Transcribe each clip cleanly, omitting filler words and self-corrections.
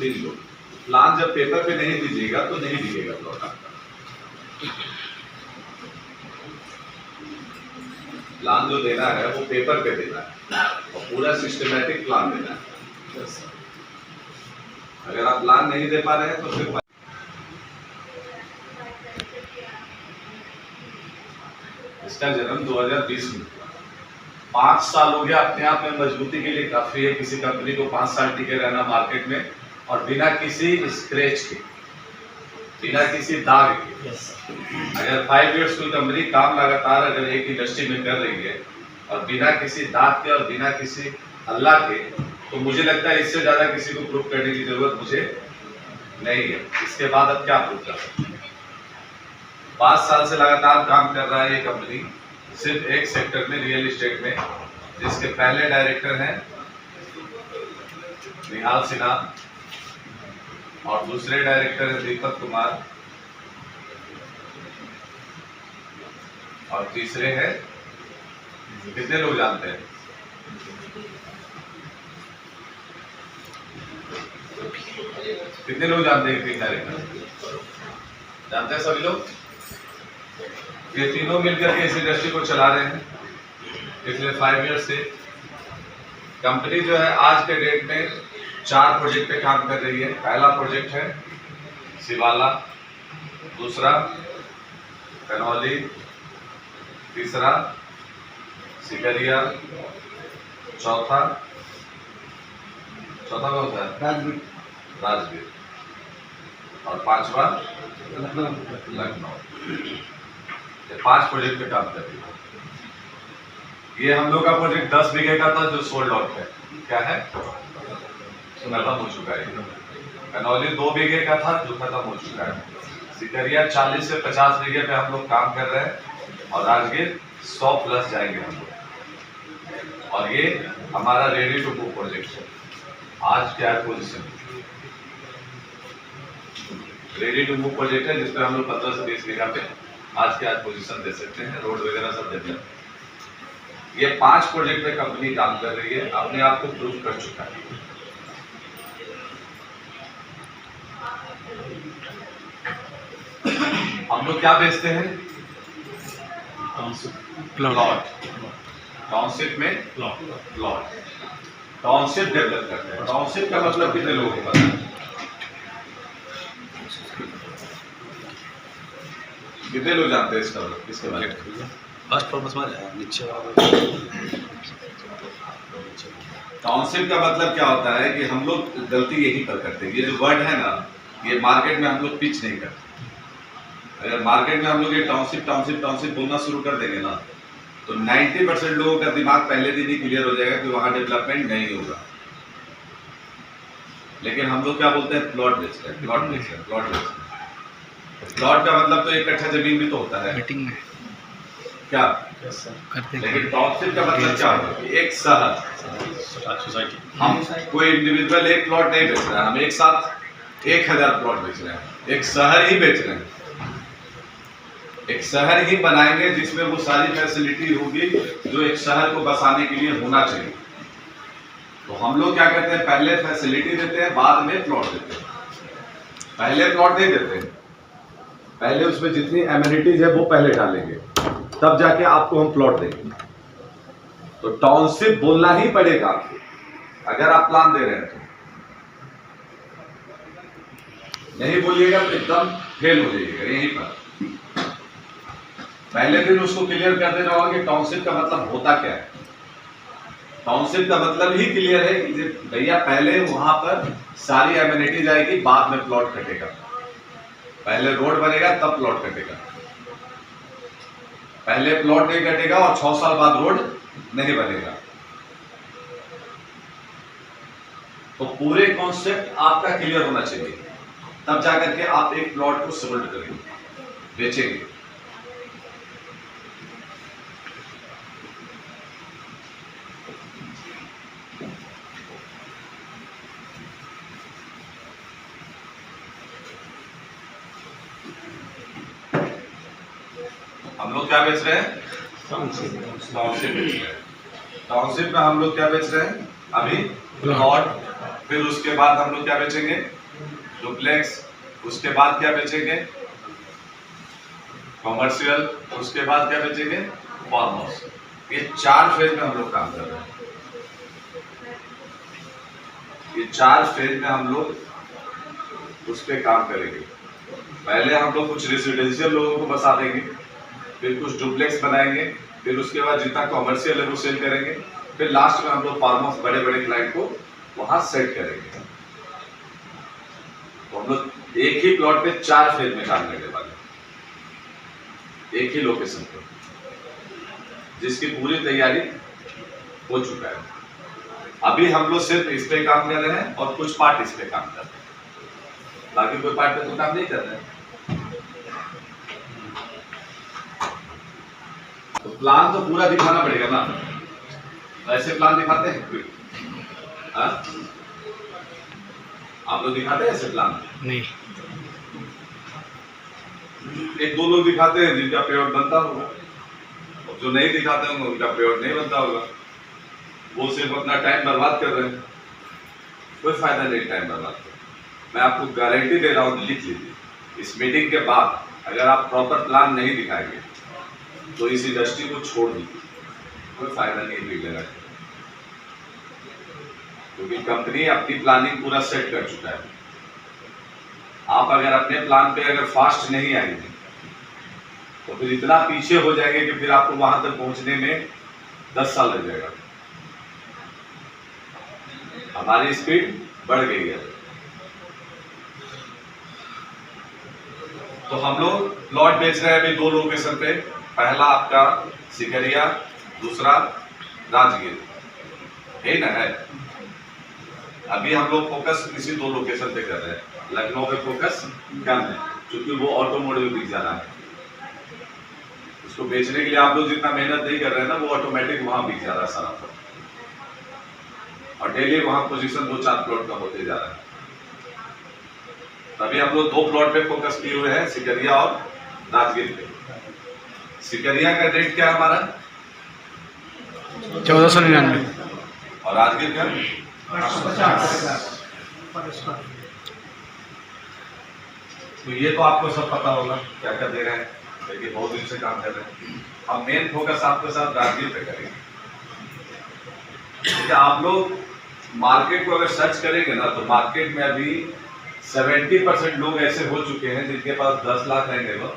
लिख लो, प्लान जब पेपर पे नहीं दीजिएगा तो नहीं दिखेगा प्लॉट आपका। प्लान जो देना है वो पेपर पे देना है और पूरा सिस्टमैटिक प्लान देना है। अगर आप प्लान नहीं दे पा रहे हैं तो फिर इसका जन्म 2020 में हुआ, 5 साल हो गया, अपने आप में मजबूती के लिए काफी है किसी कंपनी को 5 साल टिके रहना मार्केट में और बिना किसी स्क्रैच के, बिना किसी दाग के। अगर 5 इयर्स कोई कंपनी काम लगातार अगर एक इंडस्ट्री में कर रही है और बिना किसी दाग के और बिना किसी अल्लाह के, तो मुझे लगता है इससे ज्यादा किसी को प्रूफ करने की जरूरत मुझे नहीं है। इसके बाद अब क्या प्रूफ कर सकते हैं? 5 साल से लगातार काम कर रहा है ये कंपनी सिर्फ एक सेक्टर में, रियल एस्टेट में, जिसके पहले डायरेक्टर हैं निहाल सिन्हा और दूसरे डायरेक्टर हैं दीपक कुमार और तीसरे हैं, कितने लोग जानते हैं? कितने लोग जानते हैं? 3 डायरेक्टर जानते हैं सभी लोग? ये तीनों मिलकर के इस इंडस्ट्री को चला रहे हैं पिछले 5 इयर्स से। कंपनी जो है आज के डेट में 4 प्रोजेक्ट पे काम कर रही है। पहला प्रोजेक्ट है सिवाला, दूसरा कनौली, तीसरा सिकरिया, चौथा कौन सा है? राजगीर और 5वां लखनऊ। 5 प्रोजेक्ट पे काम कर रही है। ये हम लोग का प्रोजेक्ट 10 बीघे का था जो सोल्ड आउट है। क्या है? खत्म हो चुका है। कनौली 2 बीघे का था जो खत्म हो चुका है। सिकरिया 40 से 50 बीघे पे हम लोग काम कर रहे हैं और राजगीर 100 प्लस जाएंगे हम लोग। और ये हमारा रेडी टू मूव प्रोजेक्ट है। आज क्या position? Ready to move project है जिसपे हम लोग 15 से 20 बीघा पे आज के आज पोजीशन दे सकते हैं, रोड वगैरह सब देते हैं। ये 5 प्रोजेक्ट पे कंपनी काम कर रही है, अपने आप को प्रूव कर चुका है। हम लोग क्या बेचते हैं? प्लॉट। टाउनशिप में प्लॉट, टाउनशिप डेवलप करते हैं। टाउनशिप का मतलब कितने लोगों को पता है? कितने लोग जानते हैं इसके बारे में? टाउनशिप का मतलब क्या होता है कि हम लोग गलती यही पर करते हैं। ये जो वर्ड है ना, ये मार्केट में हम लोग पिच नहीं करते। अगर मार्केट में हम लोग ये टाउनशिप टाउनशिप टाउनशिप बोलना शुरू कर देंगे ना, तो 90% लोगों का दिमाग पहले दिन ही क्लियर हो जाएगा कि वहां डेवलपमेंट नहीं होगा। लेकिन हम लोग क्या बोलते हैं? प्लॉट बेच रहे हैं, प्लॉट बेच रहे हैं, प्लॉट बेच रहे हैं। प्लॉट का मतलब तो 1 कट्ठा जमीन भी तो होता है मीटिंग में क्या? लेकिन टाउनशिप का मतलब क्या होता है? एक शहर, सोसाइटी। हम कोई इंडिविजुअल एक प्लॉट नहीं बेच रहे हैं, हम एक साथ 1000 प्लॉट बेच रहे हैं। एक शहर ही बेच रहे हैं, एक शहर ही बनाएंगे जिसमें वो सारी फैसिलिटी होगी जो एक शहर को बसाने के लिए होना चाहिए। तो हम लोग क्या करते हैं? पहले फैसिलिटी देते हैं, बाद में प्लॉट देते हैं। पहले प्लॉट नहीं देते हैं, पहले उसमें जितनी एमिनिटीज है वो पहले डालेंगे, तब जाके आपको हम प्लॉट देंगे। तो टाउनशिप बोलना ही पड़ेगा आपको अगर आप प्लान दे रहे हैं तो। नहीं बोलिएगा तो एकदम फेल हो जाइएगा यहीं पर। पहले दिन उसको क्लियर कर देना होगा कि टाउनशिप का मतलब होता क्या है। टाउनशिप का मतलब ही क्लियर है कि भैया पहले वहां पर सारी एमिनिटीज आएगी, बाद में प्लॉट कटेगा। पहले रोड बनेगा तब प्लॉट कटेगा, पहले प्लॉट नहीं कटेगा और 6 साल बाद रोड नहीं बनेगा। तो पूरे कॉन्सेप्ट आपका क्लियर होना चाहिए, तब जाकर के आप एक प्लॉट को सोल्ड करेंगे, बेचेंगे। हम लोग क्या बेच रहे हैं? टाउनशिप बेच रहे हैं। टाउनशिप में हम लोग क्या बेच रहे हैं? अभी प्लॉट, फिर उसके बाद हम लोग क्या बेचेंगे, डुप्लेक्स, उसके बाद क्या बेचेंगे, कॉमर्शियल, उसके बाद क्या बेचेंगे, फार्म हाउस। ये 4 फेज में हम लोग काम कर रहे हैं। ये 4 फेज में हम लोग उस पर काम करेंगे। पहले हम लोग कुछ रेसिडेंशियल लोगों को बसा देंगे, फिर कुछ डुप्लेक्स बनाएंगे, फिर उसके बाद जितना कॉमर्शियल है वो सेल करेंगे, फिर लास्ट में हम लोग फार्म हाउस बड़े बड़े क्लाइंट को वहां सेट करेंगे। तो हम लोग एक ही प्लॉट पे 4 फेज में काम करने वाले, एक ही लोकेशन पे, जिसकी पूरी तैयारी हो चुका है। अभी हम लोग सिर्फ इस पे काम कर रहे हैं और कुछ पार्ट इस पे काम कर रहे हैं, बाकी कोई पार्ट पे तो काम नहीं कर रहे हैं। तो प्लान तो पूरा दिखाना पड़ेगा ना, ऐसे प्लान दिखाते हैं कोई? आप लोग दिखाते हैं ऐसे प्लान? नहीं। एक दो लोग दिखाते हैं जिनका पेआउट बनता होगा, और जो नहीं दिखाते होंगे उनका पेआउट नहीं बनता होगा। वो सिर्फ अपना टाइम बर्बाद कर रहे हैं, कोई फायदा नहीं टाइम बर्बाद कर। मैं आपको गारंटी दे रहा हूँ, लिख लीजिए, इस मीटिंग के बाद अगर आप प्रॉपर प्लान नहीं दिखाएंगे तो इस इंडस्ट्री को छोड़ दीजिए, कोई फायदा नहीं मिलेगा। क्योंकि कंपनी अपनी प्लानिंग पूरा सेट कर चुका है। आप अगर अपने प्लान पे अगर फास्ट नहीं आएंगे तो फिर इतना पीछे हो जाएंगे कि फिर आपको वहां तक पहुंचने में 10 साल लग जाएगा। हमारी स्पीड बढ़ गई है। तो हम लोग प्लॉट बेच रहे हैं अभी 2 लोकेशन पे, पहला आपका सिकरिया, दूसरा राजगीर, है ना? है अभी हम लोग फोकस इसी 2 लोकेशन पे कर रहे हैं। लखनऊ पे फोकस कम है क्योंकि वो ऑटोमोटिव बिक जा रहा है। उसको बेचने के लिए आप लोग जितना मेहनत नहीं कर रहे हैं ना, वो ऑटोमेटिक वहां बिक जा रहा है सारा। और डेली वहां पोजीशन 2-4 प्लॉट का होते जा रहा है। तभी हम लोग 2 प्लॉट पे फोकस किए हुए हैं, सिकरिया और राजगीर पे। सिकरिया का रेट क्या है हमारा? 1499। और राजगीर का 850। तो ये तो आपको सब पता होगा क्या क्या दे रहे हैं, लेकिन बहुत दिन से काम कर रहे हैं। हम मेन फोकस आपके साथ राजगीर पे करेंगे। क्योंकि आप लोग मार्केट को अगर सर्च करेंगे ना, तो मार्केट में अभी 70% लोग ऐसे हो चुके हैं जिनके पास 10 लाख है नेवर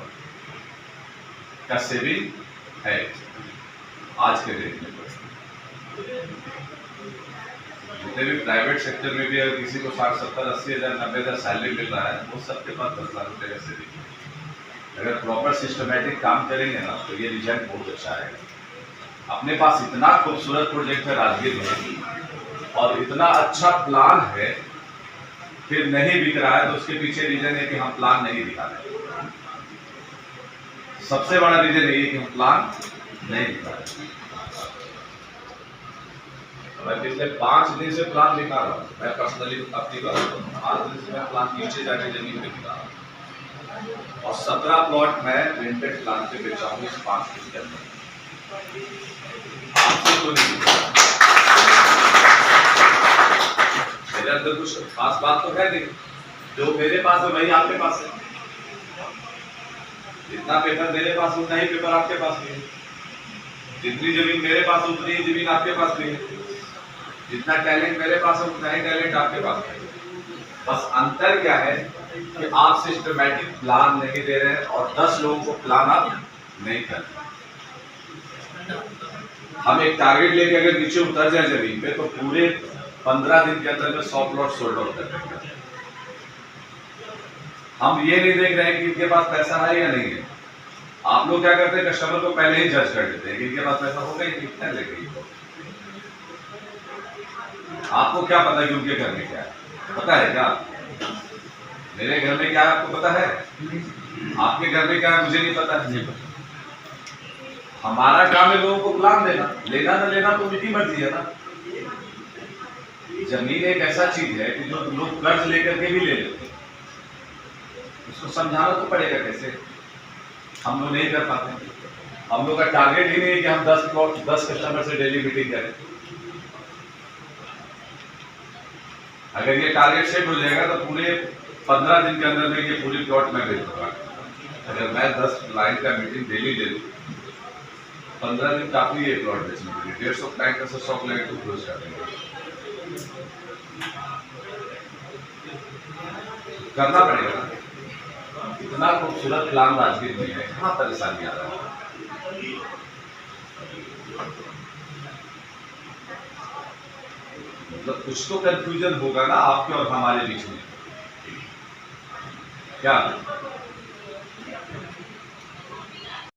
का सेविंग है आज के डेट में। जितने भी प्राइवेट सेक्टर में भी अगर किसी को 60, 70, 80 हजार, 90 हजार सैलरी मिल रहा है, वो सबके पास 10 लाख रुपए का सेविंग। अगर प्रॉपर सिस्टमेटिक काम करेंगे ना तो ये रिजल्ट बहुत अच्छा आएगा। अपने पास इतना खूबसूरत प्रोजेक्ट है राजगीर में और इतना अच्छा प्लान है, फिर नहीं बिक रहा है तो उसके पीछे रीजन है कि हम प्लान नहीं दिखा रहे। सबसे बड़ा रीजन यही है कि हम प्लान नहीं दिखा रहे। मैं पिछले 5 दिन से प्लान दिखा रहा हूँ, मैं पर्सनली अपनी बात करूँ, 5 दिन से मैं प्लान नीचे जाके जमीन पे दिखा रहा हूँ और 17 प्लॉट मैं रेंटेड प्लान पे बेचा हूँ इस 5 दिन के अंदर। तो नहीं मेरे अंदर कुछ खास बात तो है नहीं, जो मेरे पास है वही आपके पास है। जितना पेपर मेरे पास उतना ही पेपर आपके पास भी है, जितनी जमीन मेरे पास उतनी ही जमीन आपके पास भी है, जितना टैलेंट मेरे पास है उतना ही टैलेंट आपके पास है। बस अंतर क्या है कि आप सिस्टमैटिक प्लान नहीं दे रहे हैं और 10 लोगों को प्लान आप नहीं कर रहे। हम एक टारगेट लेके अगर नीचे उतर जाए जमीन पे तो पूरे 15 दिन के अंदर में 100 प्लॉट सोल्ड आउट कर देंगे। हम ये नहीं देख रहे हैं कि इनके पास पैसा है या नहीं है। आप लोग क्या करते हैं, कस्टमर को पहले ही जज कर देते हैं कि इनके पास पैसा होगा ही कितना लेंगे। आपको क्या पता कि उनके घर में क्या है? पता है क्या? मेरे घर में क्या है आपको पता है? आपके घर में क्या है मुझे नहीं पता है। हमारा काम है लोगों को प्लान देना, लेना ना लेना तो उनकी मर्जी है ना। जमीन एक ऐसा चीज है कि जो लोग कर्ज लेकर के भी ले लेते हैं, उसको समझाना तो पड़ेगा कैसे। हम लोग नहीं कर पाते। हम लोग का टारगेट ही नहीं है कि हम 10 कस्टमर से डेली मीटिंग करें। अगर ये टारगेट सेट हो जाएगा तो पूरे 15 दिन के अंदर में ये पूरी प्लॉट मैं बेच दूंगा। अगर मैं 10 क्लाइंट का मीटिंग डेली ले लूँ, 15 दिन काफी है प्लॉट बेचने के लिए। 150 क्लाइंट का 100 क्लाइंट को क्लोज कर देंगे। करना पड़ेगा। इतना खूबसूरत प्लान राजगीर में है, कहाँ परेशानी आ रहा है? मतलब कुछ तो कंफ्यूजन होगा ना आपके और हमारे बीच में, क्या?